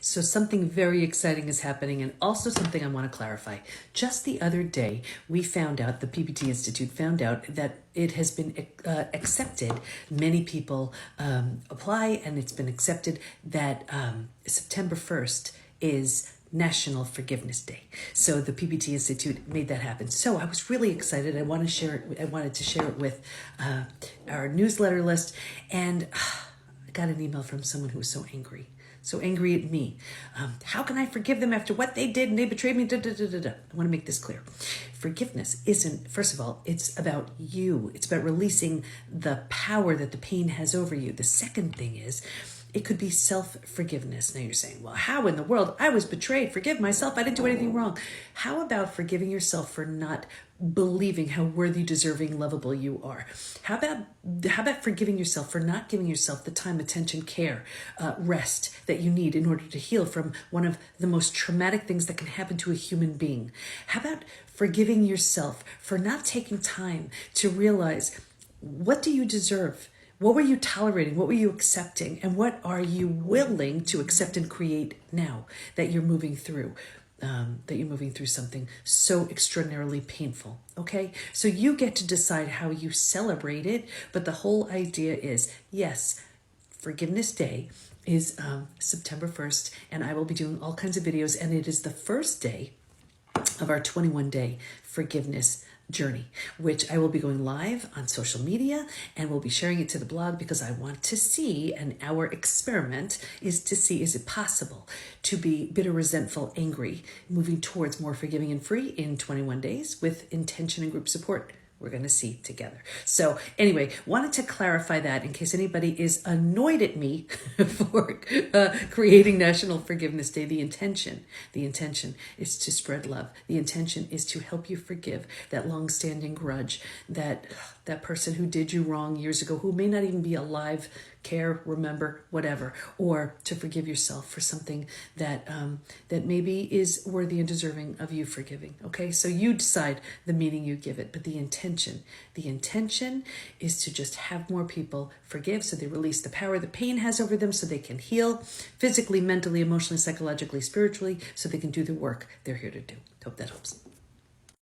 So something very exciting is happening, and also something I want to clarify. Just the other day, we found out, the PPT Institute found out that it has been accepted. Many people apply, and it's been accepted that September 1st is National Forgiveness Day. So the PPT Institute made that happen. So I was really excited. I wanted to share it with our newsletter list, and I got an email from someone who was so angry at me. How can I forgive them after what they did and they betrayed me? I want to make this clear. Forgiveness isn't, first of all, it's about you. It's about releasing the power that the pain has over you. The second thing is, it could be self-forgiveness. Now you're saying, well, how in the world? I was betrayed. Forgive myself. I didn't do anything wrong. How about forgiving yourself for not believing how worthy, deserving, lovable you are? How about forgiving yourself for not giving yourself the time, attention, care, rest that you need in order to heal from one of the most traumatic things that can happen to a human being? How about forgiving yourself for not taking time to realize, what do you deserve? What were you tolerating? What were you accepting? And what are you willing to accept and create now that you're moving through? Something so extraordinarily painful. Okay, so you get to decide how you celebrate it, but the whole idea is, yes, Forgiveness Day is September 1st, and I will be doing all kinds of videos, and it is the first day of our 21-day forgiveness journey, which I will be going live on social media, and we'll be sharing it to the blog, because I want to see, and our experiment is to see, is it possible to be bitter, resentful, angry, moving towards more forgiving and free in 21 days with intention and group support? We're going to see together. So anyway, wanted to clarify that in case anybody is annoyed at me for creating National Forgiveness Day. The intention is to spread love. The intention is to help you forgive that long-standing grudge, that person who did you wrong years ago, who may not even be alive, care, remember, whatever, or to forgive yourself for something that maybe is worthy and deserving of you forgiving. Okay, so you decide the meaning you give it, but the intention is to just have more people forgive, so they release the power the pain has over them, so they can heal physically, mentally, emotionally, psychologically, spiritually, so they can do the work they're here to do. Hope that helps.